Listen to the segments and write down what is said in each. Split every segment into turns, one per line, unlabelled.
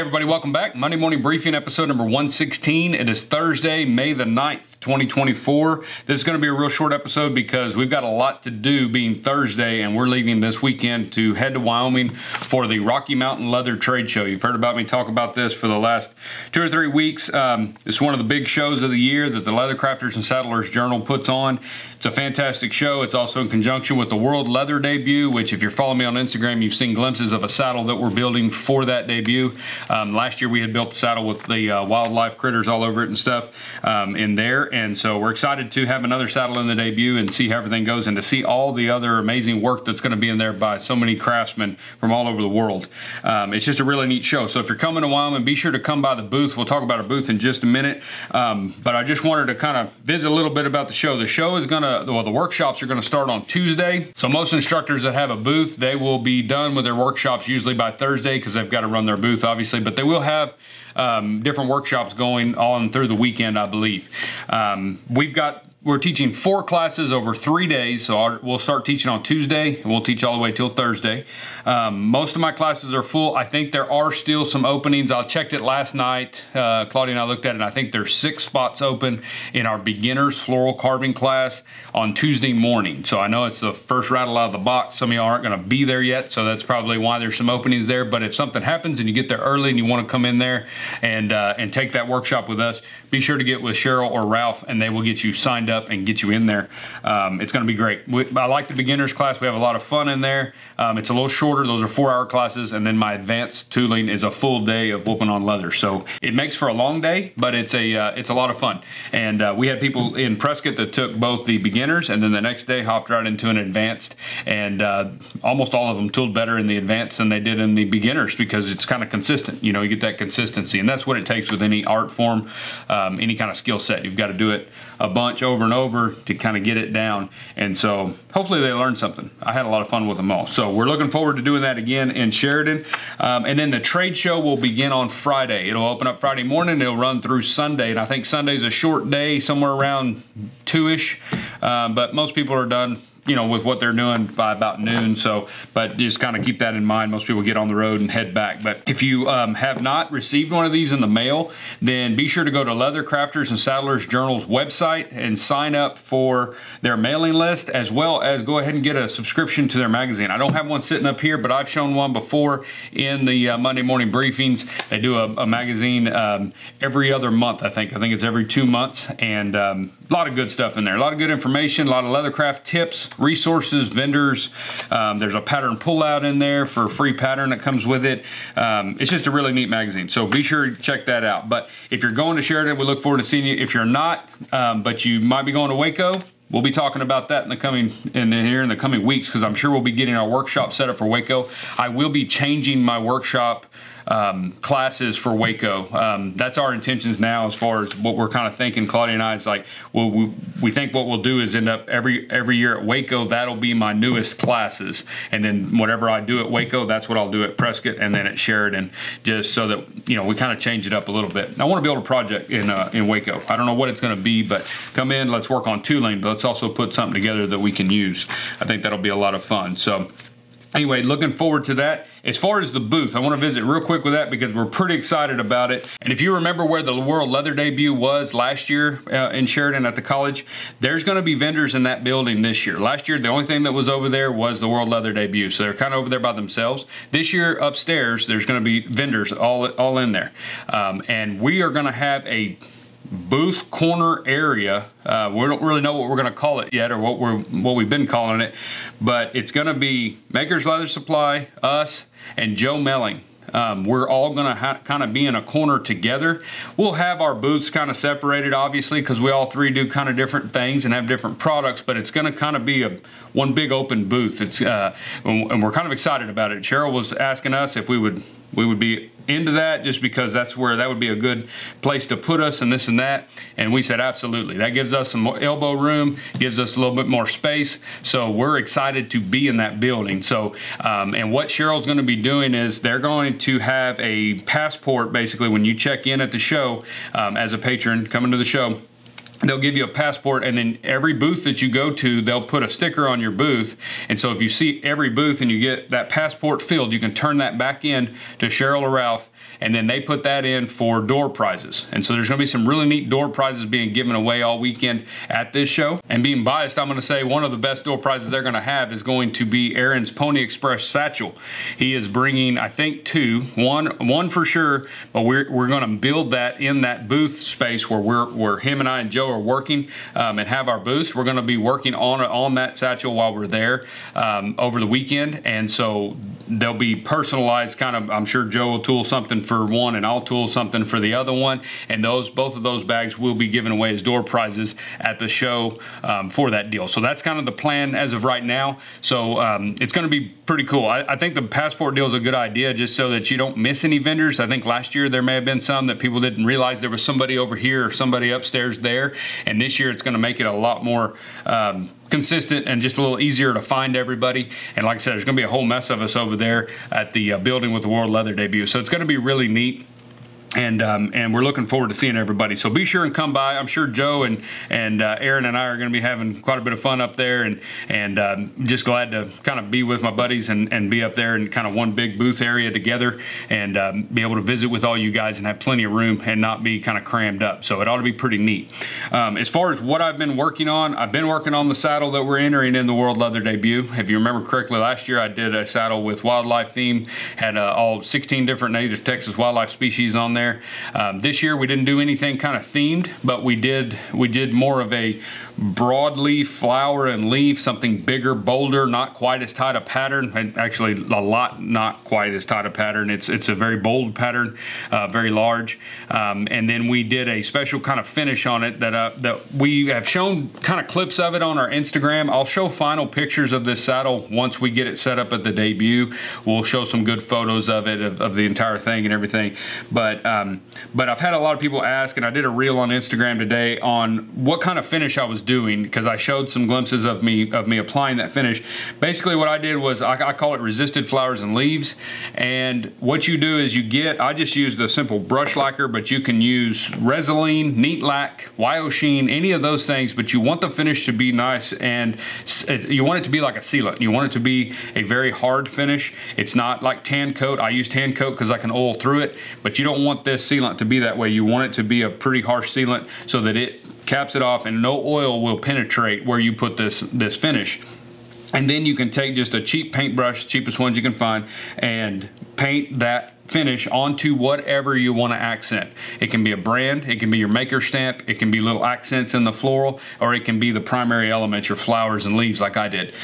everybody, welcome back. Monday Morning Briefing, episode number 116. It is Thursday, May the 9th, 2024. This is going to be a real short episode because we've got a lot to do being Thursday, and we're leaving this weekend to head to Wyoming for the Rocky Mountain Leather Trade Show. You've heard about me talk about this for the last 2 or 3 weeks. It's one of the big shows of the year that the Leather Crafters and Saddlers Journal puts on. It's a fantastic show. It's also in conjunction with the World Leather Debut, which if you're following me on Instagram, you've seen glimpses of a saddle that we're building for that debut. Last year we had built the saddle with the wildlife critters all over it and stuff in there, and so we're excited to have another saddle in the debut and see how everything goes and to see all the other amazing work that's going to be in there by so many craftsmen from all over the world. It's just a really neat show. So if you're coming to Wyoming, be sure to come by the booth. We'll talk about our booth in just a minute, but I just wanted to kind of visit a little bit about the show. The show is going to, well, the workshops are going to start on Tuesday. So most instructors that have a booth, they will be done with their workshops usually by Thursday because they've got to run their booth, obviously, but they will have different workshops going on through the weekend, I believe. We're teaching 4 classes over 3 days, so we'll start teaching on Tuesday, and we'll teach all the way till Thursday. Most of my classes are full. I think there are still some openings. I checked it last night. Claudia and I looked at it, and I think there's 6 spots open in our beginners floral carving class on Tuesday morning. So I know it's the first rattle out of the box. Some of y'all aren't going to be there yet, so that's probably why there's some openings there. But if something happens and you get there early and you want to come in there and take that workshop with us, be sure to get with Cheryl or Ralph, and they will get you signed up and get you in there. It's going to be great. I like the beginners class. We have a lot of fun in there. It's a little shorter. Those are 4-hour classes, and then my advanced tooling is a full day of whooping on leather. So it makes for a long day, but it's a lot of fun. And we had people in Prescott that took both the beginners and then the next day hopped right into an advanced, and almost all of them tooled better in the advanced than they did in the beginners because it's kind of consistent. You know, you get that consistency, and that's what it takes with any art form, any kind of skill set. You've got to do it a bunch over and over to kind of get it down, and so hopefully they learned something. I had a lot of fun with them all, so we're looking forward to doing that again in Sheridan. And then the trade show will begin on Friday. It'll open up Friday morning, it'll run through Sunday, and I think Sunday's a short day, somewhere around 2-ish, but most people are done, you know, with what they're doing by about noon. So, but just kind of keep that in mind. Most people get on the road and head back. But if you have not received one of these in the mail, then be sure to go to Leather Crafters and Saddlers Journal's website and sign up for their mailing list, as well as go ahead and get a subscription to their magazine. I don't have one sitting up here, but I've shown one before in the Monday morning briefings. They do a magazine every other month, I think. I think it's every 2 months, and a lot of good stuff in there. A lot of good information, a lot of leathercraft tips, resources, vendors. There's a pattern pullout in there for a free pattern that comes with it. It's just a really neat magazine, so be sure to check that out. But if you're going to Sheridan, we look forward to seeing you. If you're not, but you might be going to Waco, we'll be talking about that in the coming weeks, because I'm sure we'll be getting our workshop set up for Waco. I will be changing my workshop classes for Waco. That's our intentions now, as far as what we're kind of thinking. Claudia and I, it's like, well, we think what we'll do is end up every year at Waco. That'll be my newest classes, and then whatever I do at Waco, that's what I'll do at Prescott and then at Sheridan, just so that, you know, we kind of change it up a little bit. I want to build a project in Waco. I don't know what it's going to be, but come in, let's work on tooling, but let's also put something together that we can use. I think that'll be a lot of fun. So anyway, looking forward to that. As far as the booth, I want to visit real quick with that because we're pretty excited about it. And if you remember where the World Leather Debut was last year in Sheridan at the college, there's going to be vendors in that building this year. Last year, the only thing that was over there was the World Leather Debut, so they're kind of over there by themselves. This year, upstairs, there's going to be vendors all in there. And we are going to have a booth corner area. We don't really know what we're going to call it yet, or what we've been calling it, but it's going to be Maker's Leather Supply, us, and Joe Melling. We're all going to kind of be in a corner together. We'll have our booths kind of separated, obviously, because we all three do kind of different things and have different products, but it's going to kind of be one big open booth. And we're kind of excited about it. Cheryl was asking us if we would be into that, just because that's where that would be a good place to put us and this and that, and we said absolutely. That gives us some more elbow room, gives us a little bit more space, so we're excited to be in that building. So and what Cheryl's going to be doing is they're going to have a passport, basically, when you check in at the show as a patron coming to the show. They'll give you a passport, and then every booth that you go to, they'll put a sticker on your booth. And so if you see every booth and you get that passport filled, you can turn that back in to Cheryl or Ralph, and then they put that in for door prizes. And so there's going to be some really neat door prizes being given away all weekend at this show. And being biased, I'm going to say one of the best door prizes they're going to have is going to be Aaron's Pony Express satchel. He is bringing, I think, one for sure, but we're going to build that in that booth space where him and I and Joe are working and have our booths. We're going to be working on that satchel while we're there over the weekend, and so they'll be personalized kind of. I'm sure Joe will tool something for one and I'll tool something for the other one, and both of those bags will be given away as door prizes at the show for that deal. So that's kind of the plan as of right now. So it's going to be pretty cool. I think the passport deal is a good idea just so that you don't miss any vendors. I think last year there may have been some that people didn't realize there was somebody over here or somebody upstairs there, and this year it's going to make it a lot more consistent and just a little easier to find everybody. And like I said, there's going to be a whole mess of us over there at the building with the World Leather debut. So it's going to be really neat. And we're looking forward to seeing everybody. So be sure and come by. I'm sure Joe and Aaron and I are going to be having quite a bit of fun up there, and just glad to kind of be with my buddies and be up there in kind of one big booth area together, and be able to visit with all you guys and have plenty of room and not be kind of crammed up. So it ought to be pretty neat. As far as what I've been working on, I've been working on the saddle that we're entering in the World Leather debut. If you remember correctly, last year I did a saddle with wildlife theme, had all 16 different native Texas wildlife species on there. This year we didn't do anything kind of themed, but we did more of a broadleaf flower and leaf, something bigger, bolder, not quite as tight a pattern, and actually a lot not quite as tight a pattern. It's a very bold pattern, very large, and then we did a special kind of finish on it that we have shown kind of clips of it on our Instagram. I'll show final pictures of this saddle once we get it set up at the debut. We'll show some good photos of it, of the entire thing and everything. But I've had a lot of people ask, and I did a reel on Instagram today on what kind of finish I was doing, because I showed some glimpses of me applying that finish. Basically what I did was I call it resisted flowers and leaves, and what you do is I just used a simple brush lacquer, but you can use Resolene, Neat Lac, Sheen, any of those things, but you want the finish to be nice, and you want it to be like a sealant. You want it to be a very hard finish. It's not like tan coat. I use tan coat because I can oil through it, but you don't want this sealant to be that way. You want it to be a pretty harsh sealant so that it caps it off and no oil will penetrate where you put this finish. And then you can take just a cheap paintbrush, cheapest ones you can find, and paint that finish onto whatever you want to accent. It can be a brand, it can be your maker stamp, it can be little accents in the floral, or it can be the primary elements, your flowers and leaves like I did.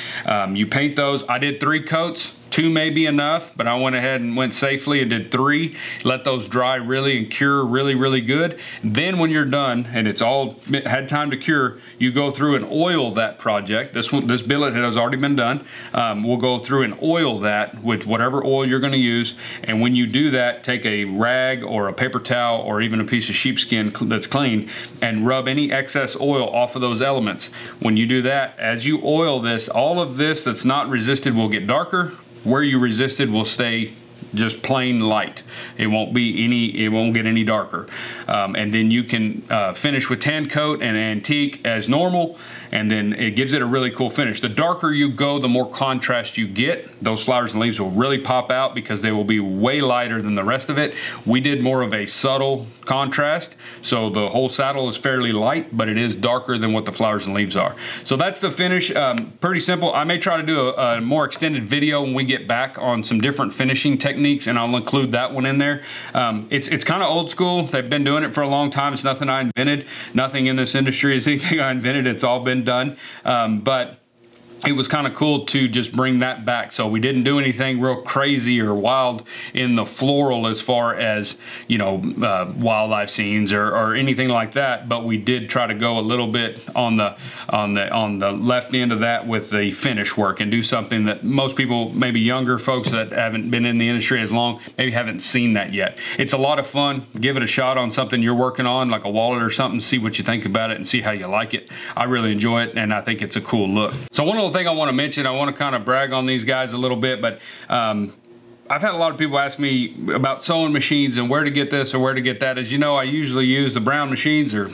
You paint those. I did 3 coats. 2 may be enough, but I went ahead and went safely and did 3. Let those dry really and cure really, really good. Then when you're done and it's all had time to cure, you go through and oil that project. This billet has already been done. We'll go through and oil that with whatever oil you're going to use. And when you do that, take a rag or a paper towel or even a piece of sheepskin that's clean and rub any excess oil off of those elements. When you do that, as you oil this, all of this that's not resisted will get darker. Where you resisted will stay just plain light. It won't get any darker. And then you can finish with tan coat and antique as normal, and then it gives it a really cool finish. The darker you go, the more contrast you get. Those flowers and leaves will really pop out because they will be way lighter than the rest of it. We did more of a subtle contrast, so the whole saddle is fairly light, but it is darker than what the flowers and leaves are. So that's the finish. Pretty simple. I may try to do a more extended video when we get back on some different finishing techniques, and I'll include that one in there. It's kind of old school. They've been doing it for a long time. It's nothing I invented. Nothing in this industry is anything I invented. It's all been done. But it was kind of cool to just bring that back. So we didn't do anything real crazy or wild in the floral as far as, you know, wildlife scenes or anything like that, but we did try to go a little bit on the left end of that with the finish work and do something that most people, maybe younger folks that haven't been in the industry as long, maybe haven't seen that yet. It's a lot of fun. Give it a shot on something you're working on, like a wallet or something, see what you think about it and see how you like it. I really enjoy it, and I think it's a cool look. So one little thing I want to mention, I want to kind of brag on these guys a little bit, but I've had a lot of people ask me about sewing machines and where to get this or where to get that. As you know, I usually use the Brown machines or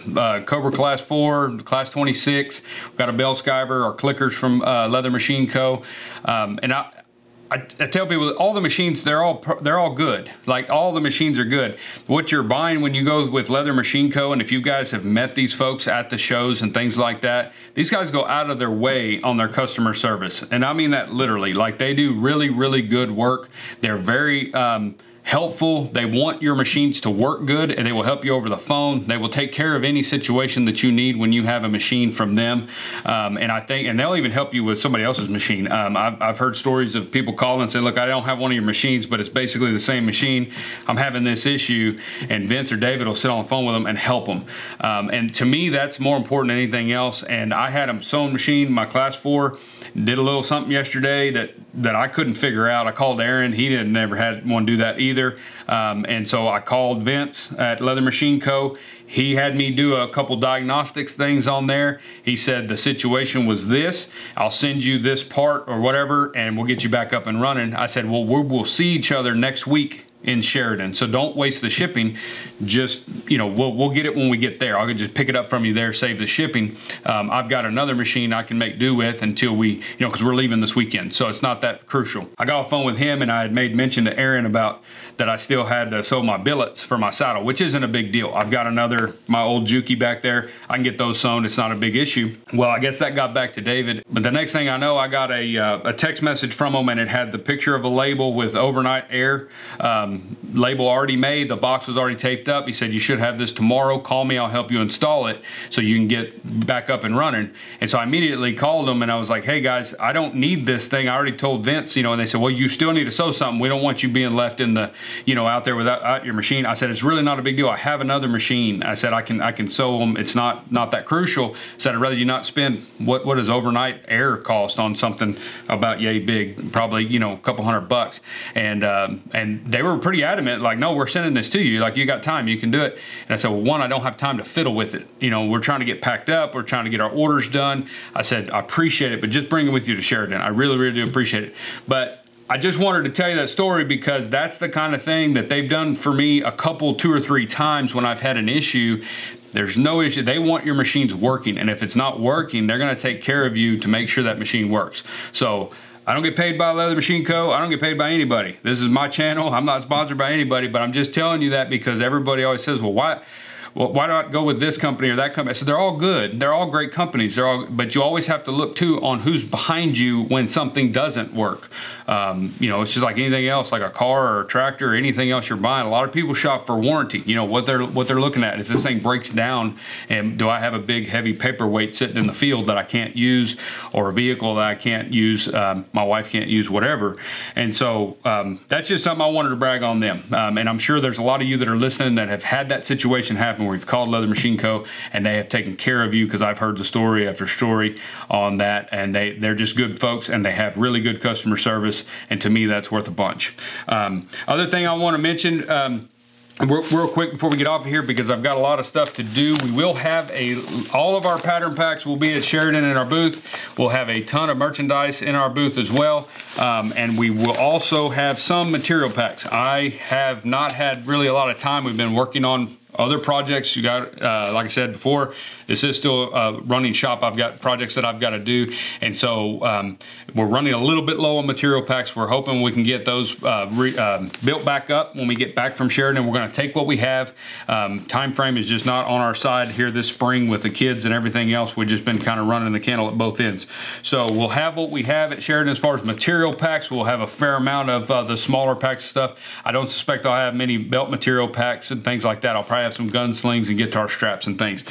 Cobra Class 4, Class 26. We've got a Bell Skiver or clickers from Leather Machine Co. And I tell people all the machines, they're all good. Like, all the machines are good. What you're buying when you go with Leather Machine Co., and if you guys have met these folks at the shows and things like that, these guys go out of their way on their customer service. And I mean that literally. Like, they do really, really good work. They're very helpful. They want your machines to work good, and they will help you over the phone. They will take care of any situation that you need when you have a machine from them. And they'll even help you with somebody else's machine. I've heard stories of people calling and saying, look, I don't have one of your machines, but it's basically the same machine. I'm having this issue, and Vince or David will sit on the phone with them and help them. And to me, that's more important than anything else. And I had a sewing machine, my Class 4, did a little something yesterday that I couldn't figure out. I called Aaron. He never had one do that either. And so I called Vince at Leather Machine Co. He had me do a couple diagnostics things on there. He said the situation was this. I'll send you this part or whatever, and we'll get you back up and running. I said, well, we'll see each other next week in Sheridan, so don't waste the shipping. Just, you know, we'll get it when we get there. I'll just pick it up from you there, save the shipping. I've got another machine I can make do with until we, you know, because we're leaving this weekend, so it's not that crucial. I got off the phone with him, and I had made mention to Aaron about that I still had to sew my billets for my saddle, which isn't a big deal. I've got my old Juki back there. I can get those sewn. It's not a big issue. Well, I guess that got back to David. But the next thing I know, I got a text message from him, and it had the picture of a label with overnight air. Label already made. The box was already taped up. He said, you should have this tomorrow. Call me. I'll help you install it so you can get back up and running. And so I immediately called him, and I was like, hey guys, I don't need this thing. I already told Vince, you know, and they said, well, you still need to sew something. We don't want you being left in the, you know, out there without your machine. I said, it's really not a big deal. I have another machine. I said, I can sew them. It's not that crucial. I said, I'd rather you not spend what does overnight air cost on something about yay big, probably, you know, a couple $100. And they were pretty adamant, like, no, we're sending this to you. Like, you got time, you can do it. And I said, well, one, I don't have time to fiddle with it. You know, we're trying to get packed up. We're trying to get our orders done. I said, I appreciate it, but just bring it with you to Sheridan. I really, really do appreciate it. But I just wanted to tell you that story because that's the kind of thing that they've done for me two or three times when I've had an issue. There's no issue. They want your machines working, and if it's not working, they're going to take care of you to make sure that machine works. So I don't get paid by Leather Machine Co. I don't get paid by anybody. This is my channel. I'm not sponsored by anybody, but I'm just telling you that because everybody always says, well, why do I go with this company or that company? I said, they're all good. They're all great companies. But you always have to look too on who's behind you when something doesn't work. You know, it's just like anything else, like a car or a tractor or anything else you're buying. A lot of people shop for warranty. You know, what they're looking at. If this thing breaks down, and do I have a big heavy paperweight sitting in the field that I can't use, or a vehicle that I can't use, my wife can't use, whatever. And so that's just something I wanted to brag on them. And I'm sure there's a lot of you that are listening that have had that situation happen where you've called Leather Machine Co. and they have taken care of you, because I've heard the story after story on that, and they're just good folks, and they have really good customer service, and to me that's worth a bunch. Other thing I want to mention, real quick before we get off of here, because I've got a lot of stuff to do. We will have all of our pattern packs will be at Sheridan in our booth. We'll have a ton of merchandise in our booth as well, and we will also have some material packs. I have not had really a lot of time. We've been working on other projects. You got, like I said before, this is still a running shop. I've got projects that I've got to do, and so we're running a little bit low on material packs. We're hoping we can get those built back up when we get back from Sheridan. We're going to take what we have. Time frame is just not on our side here this spring with the kids and everything else. We've just been kind of running the candle at both ends. So we'll have what we have at Sheridan as far as material packs. We'll have a fair amount of the smaller packs and stuff. I don't suspect I'll have many belt material packs and things like that. I'll probably have some gunslings and guitar straps and things.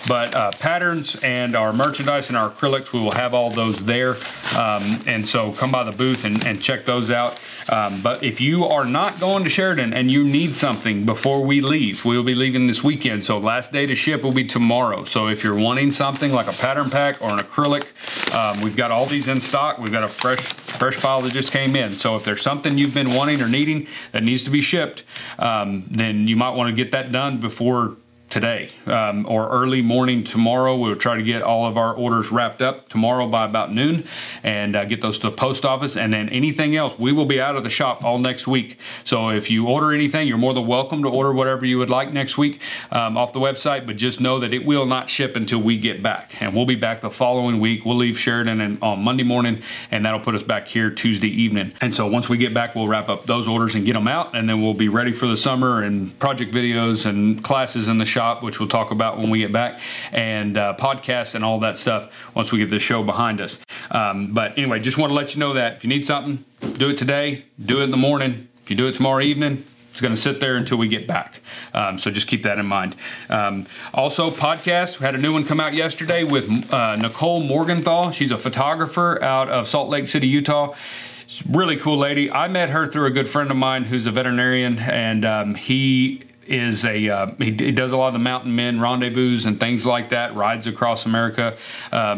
But patterns and our merchandise and our acrylics, we will have all those there. And so come by the booth and check those out. But if you are not going to Sheridan and you need something before we leave, we'll be leaving this weekend. So last day to ship will be tomorrow. So if you're wanting something like a pattern pack or an acrylic, we've got all these in stock. We've got a fresh pile that just came in. So if there's something you've been wanting or needing that needs to be shipped, then you might want to get that done before today or early morning tomorrow. We'll try to get all of our orders wrapped up tomorrow by about noon and get those to the post office. And then anything else, we will be out of the shop all next week. So if you order anything, you're more than welcome to order whatever you would like next week off the website, but just know that it will not ship until we get back. And we'll be back the following week. We'll leave Sheridan on Monday morning, and that'll put us back here Tuesday evening. And so once we get back, we'll wrap up those orders and get them out, and then we'll be ready for the summer and project videos and classes in the shop, which we'll talk about when we get back, and podcasts and all that stuff once we get this show behind us. But anyway, just want to let you know that if you need something, do it today, do it in the morning. If you do it tomorrow evening, it's going to sit there until we get back. So just keep that in mind. Also, podcast. We had a new one come out yesterday with Nicole Morgenthau. She's a photographer out of Salt Lake City, Utah. She's a really cool lady. I met her through a good friend of mine who's a veterinarian, and he is he does a lot of the mountain men rendezvous and things like that, rides across America,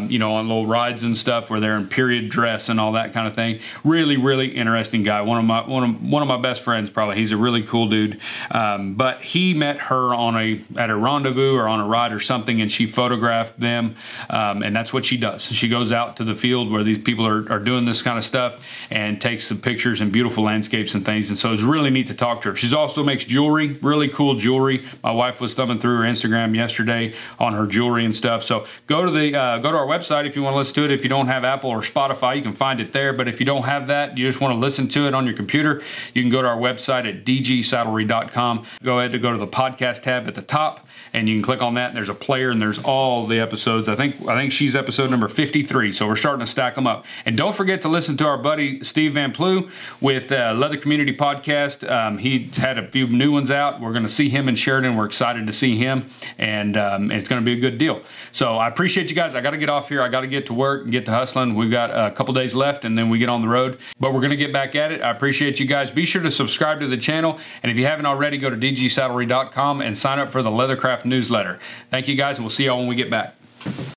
you know, on little rides and stuff where they're in period dress and all that kind of thing. Really, really interesting guy. One of my best friends, probably. He's a really cool dude. But he met her at a rendezvous or on a ride or something, and she photographed them, and that's what she does. She goes out to the field where these people are doing this kind of stuff and takes the pictures and beautiful landscapes and things. And so it's really neat to talk to her. She also makes jewelry, really cool jewelry. My wife was thumbing through her Instagram yesterday on her jewelry and stuff. So go to our website if you want to listen to it. If you don't have Apple or Spotify, you can find it there. But if you don't have that, you just want to listen to it on your computer, you can go to our website at dgsaddlery.com. Go ahead to go to the podcast tab at the top, and you can click on that. And there's a player, and there's all the episodes. I think she's episode number 53. So we're starting to stack them up. And don't forget to listen to our buddy Steve Van Plu with Leather Community Podcast. He's had a few new ones out. We're going to see him in Sheridan. We're excited to see him, and it's going to be a good deal. So I appreciate you guys. I got to get off here. I got to get to work and get to hustling. We've got a couple days left, and then we get on the road, but we're going to get back at it. I appreciate you guys. Be sure to subscribe to the channel, and if you haven't already, go to dgsaddlery.com and sign up for the Leathercraft newsletter. Thank you guys, and we'll see y'all when we get back.